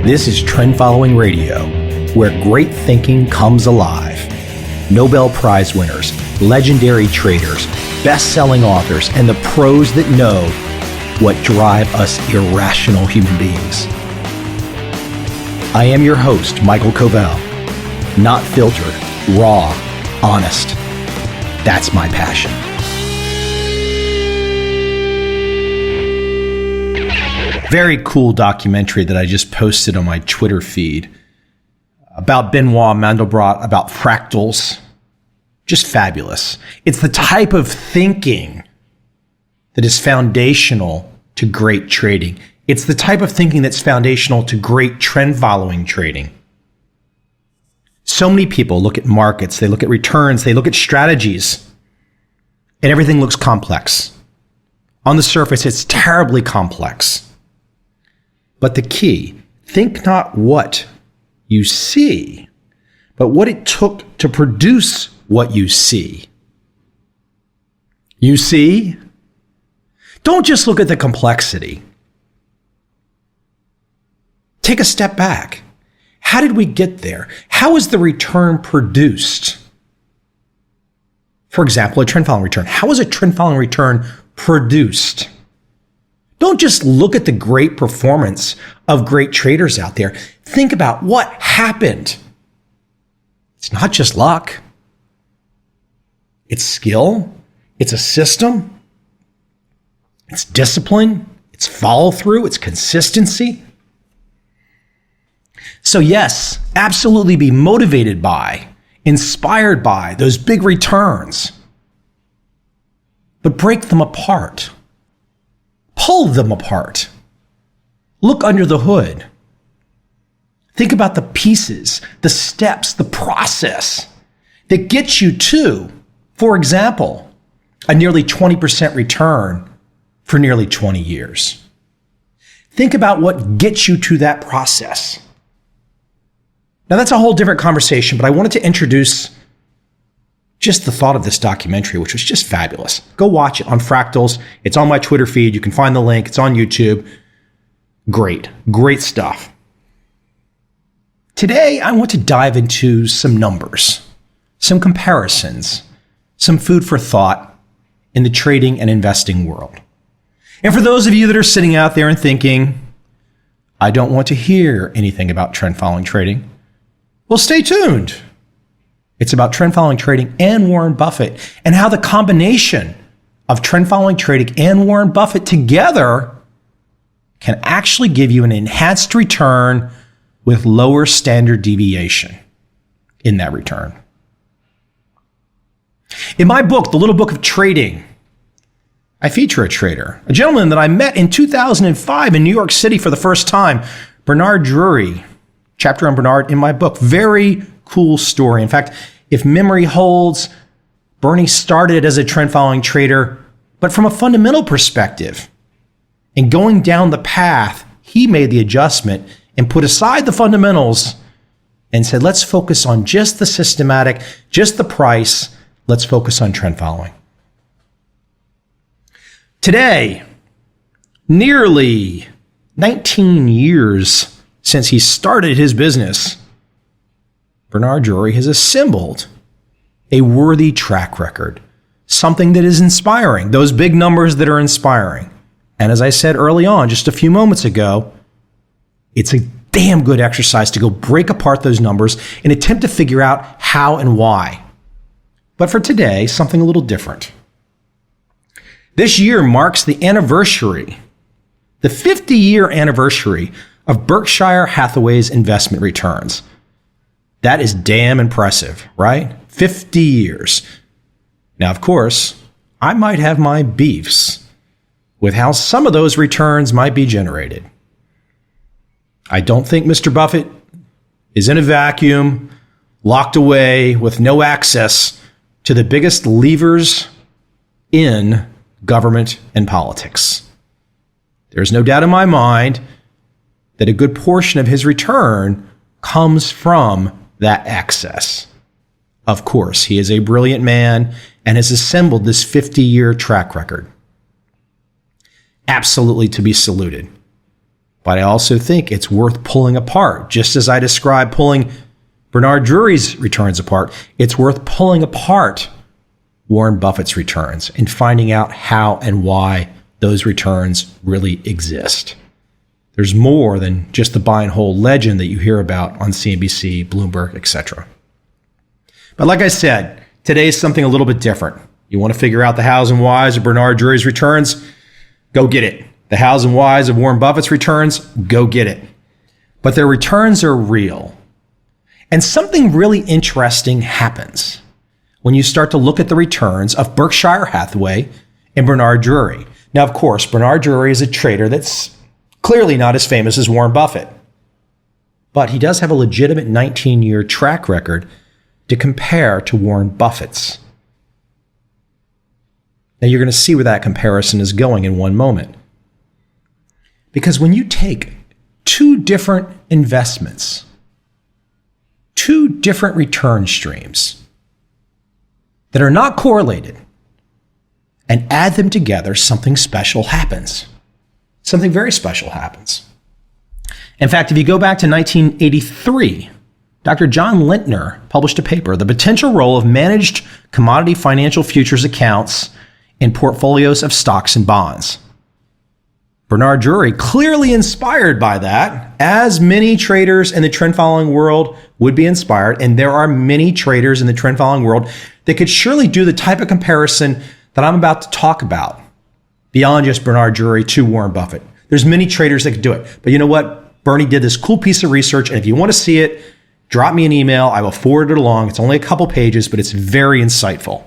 This is Trend Following Radio, where great thinking comes alive. Nobel Prize winners, legendary traders, best-selling authors, and the pros that know what drive us irrational human beings. I am your host, Michael Covel. Not filtered, raw, honest. That's my passion. Very cool documentary that I just posted on my Twitter feed about Benoit Mandelbrot, about fractals. Just fabulous. It's the type of thinking that is foundational to great trading. It's the type of thinking that's foundational to great trend following trading. So many people look at markets, they look at returns, they look at strategies, and everything looks complex. On the surface, it's terribly complex. But the key, think not what you see, but what it took to produce what you see. You see? Don't just look at the complexity. Take a step back. How did we get there? How is the return produced? For example, a trend following return. How is a trend following return produced? Don't just look at the great performance of great traders out there. Think about what happened. It's not just luck. It's skill. It's a system. It's discipline. It's follow through. It's consistency. So yes, absolutely be motivated by, inspired by those big returns. But break them apart. Pull them apart. Look under the hood. Think about the pieces, the steps, the process that gets you to, for example, a nearly 20% return for nearly 20 years. Think about what gets you to that process. Now, that's a whole different conversation, but I wanted to introduce just the thought of this documentary, which was just fabulous. Go watch it on Fractals. It's on my Twitter feed. You can find the link. It's on YouTube. Great stuff. Today, I want to dive into some numbers, some comparisons, some food for thought in the trading and investing world. And for those of you that are sitting out there and thinking, I don't want to hear anything about trend following trading, well, stay tuned. It's about trend following trading and Warren Buffett, and how the combination of trend following trading and Warren Buffett together can actually give you an enhanced return with lower standard deviation in that return. In my book, The Little Book of Trading, I feature a trader, a gentleman that I met in 2005 in New York City for the first time, Bernard Drury. Chapter on Bernard in my book. Very cool story. In fact, if memory holds, Bernie started as a trend following trader, but from a fundamental perspective. And going down the path, he made the adjustment and put aside the fundamentals and said, let's focus on just the systematic, just the price. Let's focus on trend following. Today, nearly 19 years since he started his business, Bernard Drury has assembled a worthy track record, something that is inspiring, those big numbers that are inspiring. And as I said early on, just a few moments ago, it's a damn good exercise to go break apart those numbers and attempt to figure out how and why. But for today, something a little different. This year marks the anniversary, the 50-year anniversary of Berkshire Hathaway's investment returns. That is damn impressive, right? 50 years. Now, of course, I might have my beefs with how some of those returns might be generated. I don't think Mr. Buffett is in a vacuum, locked away with no access to the biggest levers in government and politics. There's no doubt in my mind that a good portion of his return comes from that access. Of course, he is a brilliant man and has assembled this 50-year track record. Absolutely to be saluted. But I also think it's worth pulling apart. Just as I described pulling Bernard Drury's returns apart, it's worth pulling apart Warren Buffett's returns and finding out how and why those returns really exist. There's more than just the buy and hold legend that you hear about on CNBC, Bloomberg, etc. But like I said, today's something a little bit different. You want to figure out the hows and whys of Bernard Drury's returns? Go get it. The hows and whys of Warren Buffett's returns? Go get it. But their returns are real. And something really interesting happens when you start to look at the returns of Berkshire Hathaway and Bernard Drury. Now, of course, Bernard Drury is a trader that's clearly not as famous as Warren Buffett. But he does have a legitimate 19-year track record to compare to Warren Buffett's. Now, you're going to see where that comparison is going in one moment. Because when you take two different investments, two different return streams that are not correlated, and add them together, something special happens. Something very special happens. In fact, if you go back to 1983, Dr. John Lintner published a paper, The Potential Role of Managed Commodity Financial Futures Accounts in Portfolios of Stocks and Bonds. Bernard Drury, clearly inspired by that, as many traders in the trend following world would be inspired, and there are many traders in the trend following world that could surely do the type of comparison that I'm about to talk about beyond just Bernard Drury to Warren Buffett. There's many traders that could do it. But you know what? Bernie did this cool piece of research, and if you want to see it, drop me an email. I will forward it along. It's only a couple pages, but it's very insightful.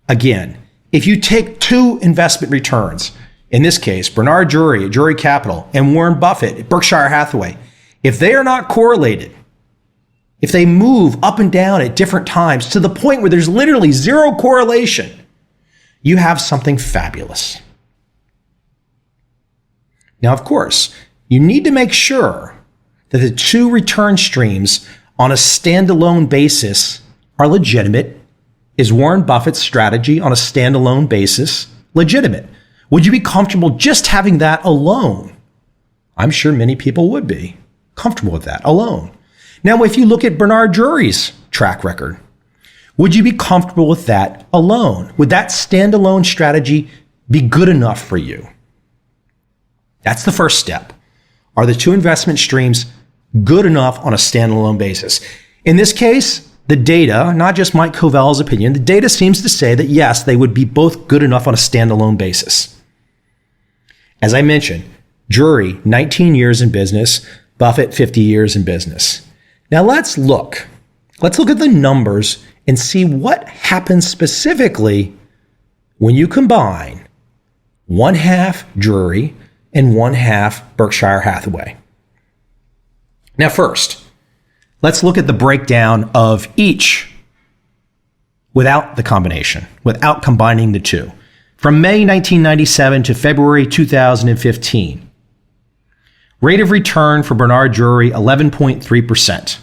Again, if you take two investment returns, in this case, Bernard Drury at Drury Capital and Warren Buffett at Berkshire Hathaway, if they are not correlated, if they move up and down at different times to the point where there's literally zero correlation, you have something fabulous. Now, of course, you need to make sure that the two return streams on a standalone basis are legitimate. Is Warren Buffett's strategy on a standalone basis legitimate? Would you be comfortable just having that alone? I'm sure many people would be comfortable with that alone. Now, if you look at Bernard Drury's track record, would you be comfortable with that alone? Would that standalone strategy be good enough for you? That's the first step. Are the two investment streams good enough on a standalone basis? In this case, the data, not just Mike Covel's opinion, the data seems to say that yes, they would be both good enough on a standalone basis. As I mentioned, Drury, 19 years in business, Buffett, 50 years in business. Now let's look at the numbers and see what happens specifically when you combine one half Drury and one half Berkshire Hathaway. Now first, let's look at the breakdown of each without the combination, without combining the two. From May 1997 to February 2015, rate of return for Bernard Drury, 11.3%.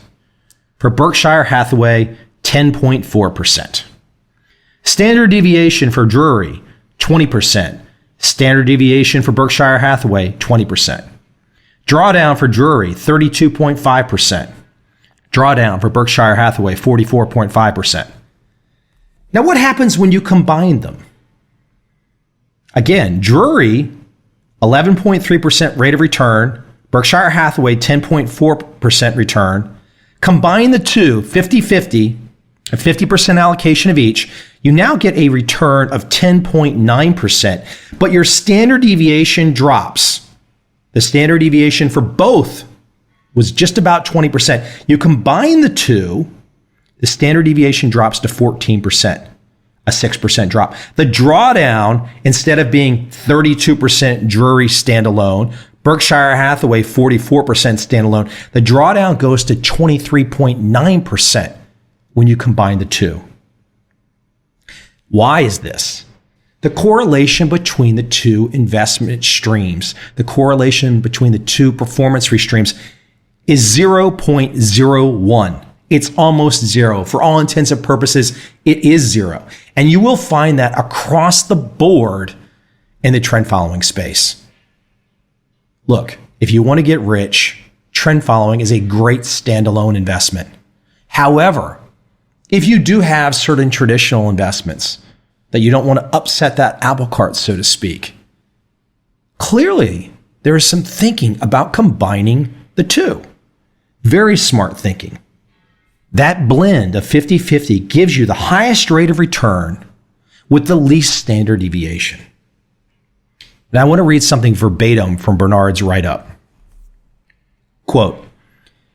For Berkshire Hathaway, 10.4%. Standard deviation for Drury, 20%. Standard deviation for Berkshire Hathaway, 20%. Drawdown for Drury, 32.5%. Drawdown for Berkshire Hathaway, 44.5%. Now, what happens when you combine them? Again, Drury, 11.3% rate of return, Berkshire Hathaway, 10.4% return. Combine the two, 50-50, a 50% allocation of each, you now get a return of 10.9%, but your standard deviation drops. The standard deviation for both was just about 20%. You combine the two, the standard deviation drops to 14%, a 6% drop. The drawdown, instead of being 32% Drury standalone, Berkshire Hathaway 44% standalone, the drawdown goes to 23.9% when you combine the two. Why is this? The correlation between the two investment streams, the correlation between the two performance fee streams is 0.01. It's almost zero. For all intents and purposes, it is zero. And you will find that across the board in the trend following space. Look, if you want to get rich, trend following is a great standalone investment. However, if you do have certain traditional investments that you don't want to upset that apple cart, so to speak, clearly there is some thinking about combining the two. Very smart thinking. That blend of 50-50 gives you the highest rate of return with the least standard deviation. Now I want to read something verbatim from Bernard's write-up. Quote,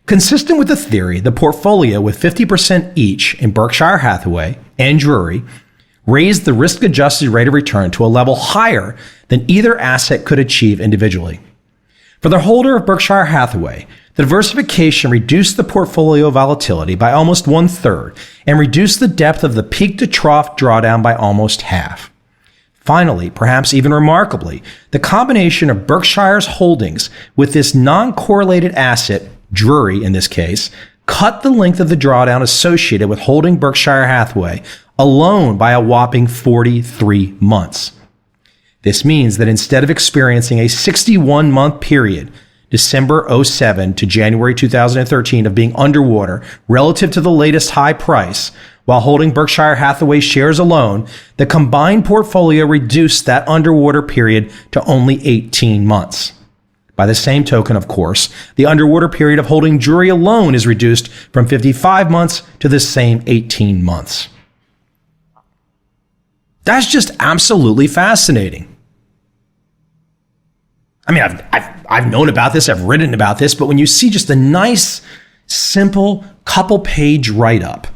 consistent with the theory, the portfolio with 50% each in Berkshire Hathaway and Drury raised the risk-adjusted rate of return to a level higher than either asset could achieve individually. For the holder of Berkshire Hathaway, the diversification reduced the portfolio volatility by almost 1/3 and reduced the depth of the peak-to-trough drawdown by almost half. Finally, perhaps even remarkably, the combination of Berkshire's holdings with this non-correlated asset, Drury in this case, cut the length of the drawdown associated with holding Berkshire Hathaway alone by a whopping 43 months. This means that instead of experiencing a 61-month period, December 07 to January 2013, of being underwater relative to the latest high price, while holding Berkshire Hathaway shares alone, the combined portfolio reduced that underwater period to only 18 months. By the same token, of course, the underwater period of holding Drury alone is reduced from 55 months to the same 18 months. That's just absolutely fascinating. I mean, I've known about this, I've written about this, but when you see just a nice, simple, couple-page write-up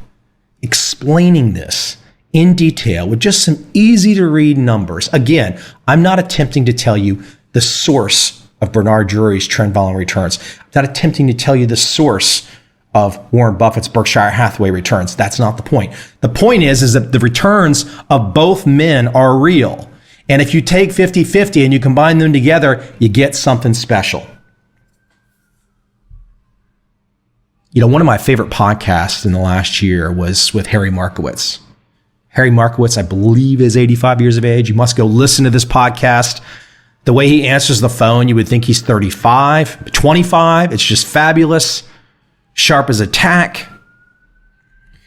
explaining this in detail with just some easy-to-read numbers. Again, I'm not attempting to tell you the source of Bernard Drury's trend following returns. I'm not attempting to tell you the source of Warren Buffett's Berkshire Hathaway returns. That's not the point. The point is that the returns of both men are real. And if you take 50-50 and you combine them together, you get something special. You know, one of my favorite podcasts in the last year was with Harry Markowitz. Harry Markowitz, I believe, is 85 years of age. You must go listen to this podcast. The way he answers the phone, you would think he's 35, 25. It's just fabulous. Sharp as a tack.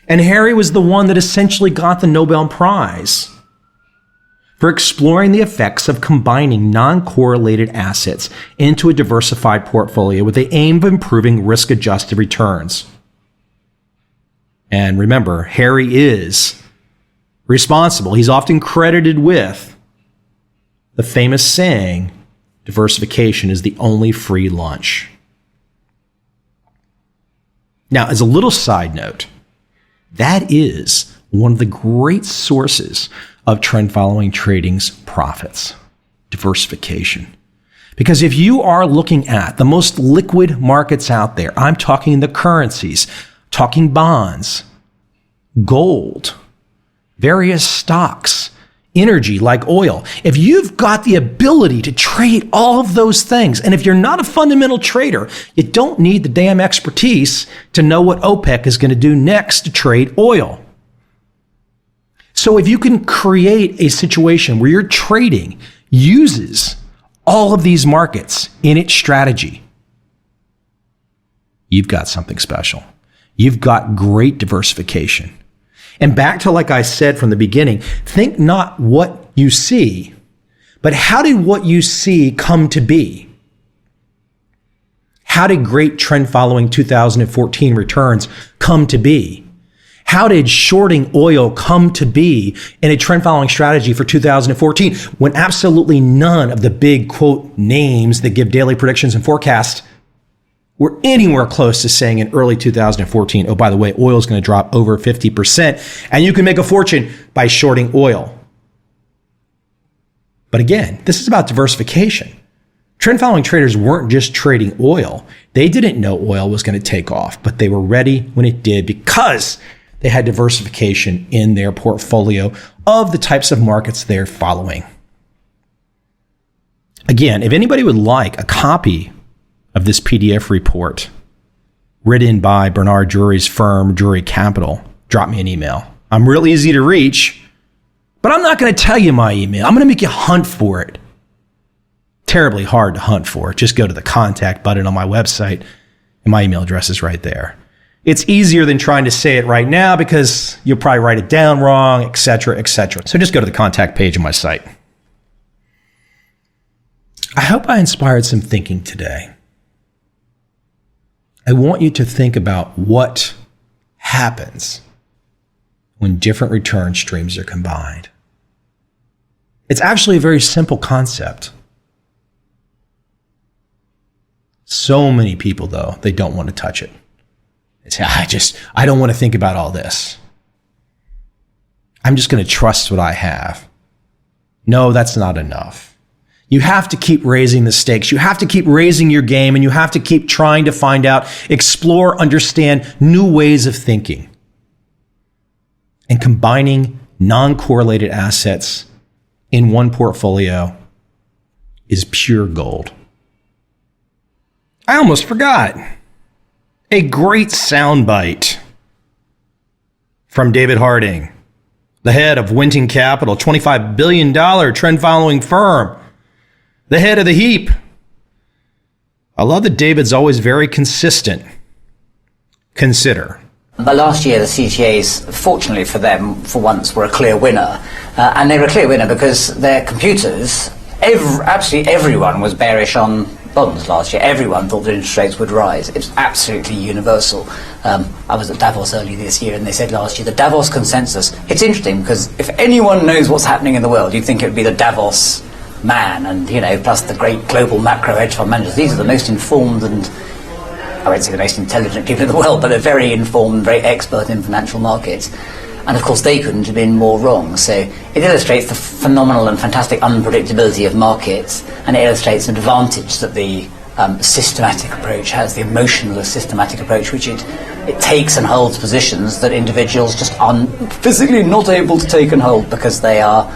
And Harry was the one that essentially got the Nobel Prize for exploring the effects of combining non-correlated assets into a diversified portfolio with the aim of improving risk-adjusted returns. And remember, Harry is responsible. He's often credited with the famous saying, diversification is the only free lunch. Now, as a little side note, that is one of the great sources of trend following trading's profits, diversification. Because if you are looking at the most liquid markets out there, I'm talking the currencies, talking bonds, gold, various stocks, energy like oil. If you've got the ability to trade all of those things, and if you're not a fundamental trader, you don't need the damn expertise to know what OPEC is going to do next to trade oil. So if you can create a situation where your trading uses all of these markets in its strategy, you've got something special. You've got great diversification. And back to, like I said from the beginning, think not what you see, but how did what you see come to be? How did great trend following 2014 returns come to be? How did shorting oil come to be in a trend following strategy for 2014 when absolutely none of the big, quote, names that give daily predictions and forecasts were anywhere close to saying in early 2014, oh, by the way, oil is going to drop over 50% and you can make a fortune by shorting oil. But again, this is about diversification. Trend following traders weren't just trading oil. They didn't know oil was going to take off, but they were ready when it did because they had diversification in their portfolio of the types of markets they're following. Again, if anybody would like a copy of this PDF report written by Bernard Drury's firm, Drury Capital, drop me an email. I'm real easy to reach, but I'm not going to tell you my email. I'm going to make you hunt for it. terribly hard to hunt for. Just go to the contact button on my website, and my email address is right there. It's easier than trying to say it right now because you'll probably write it down wrong, etc., etc. So just go to the contact page on my site. I hope I inspired some thinking today. I want you to think about what happens when different return streams are combined. It's actually a very simple concept. So many people, though, they don't want to touch it. They say, I don't want to think about all this. I'm just going to trust what I have. No, that's not enough. You have to keep raising the stakes. You have to keep raising your game, and you have to keep trying to find out, explore, understand new ways of thinking. And combining non-correlated assets in one portfolio is pure gold. I almost forgot. A great soundbite from David Harding, the head of Winton Capital, $25 billion trend-following firm, the head of the heap. I love that David's always very consistent. Consider. But last year, the CTAs, fortunately for them, for once, were a clear winner. And they were a clear winner because their computers, absolutely everyone was bearish on bonds last year. Everyone thought that interest rates would rise. It's absolutely universal. I was at Davos early this year, and they said last year, the Davos consensus. It's interesting because if anyone knows what's happening in the world, you'd think it would be the Davos man and, plus the great global macro hedge fund managers. These are the most informed and, I won't say the most intelligent people in the world, but they're very informed, very expert in financial markets. And of course they couldn't have been more wrong. So it illustrates the phenomenal and fantastic unpredictability of markets, and it illustrates an advantage that the systematic approach has, the emotionless systematic approach, which it takes and holds positions that individuals just are physically not able to take and hold because they are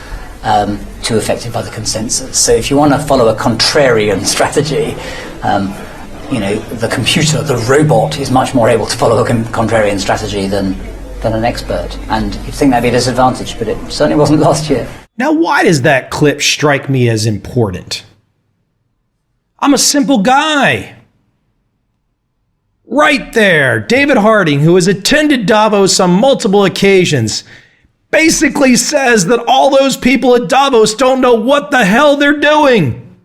too affected by the consensus. So if you want to follow a contrarian strategy, the computer, the robot, is much more able to follow a contrarian strategy than an expert. And you'd think that'd be a disadvantage, but it certainly wasn't last year. Now, why does that clip strike me as important? I'm a simple guy. Right there, David Harding, who has attended Davos on multiple occasions, basically says that all those people at Davos don't know what the hell they're doing.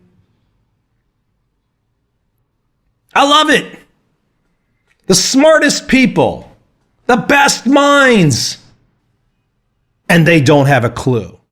I love it. The smartest people, the best minds, and they don't have a clue.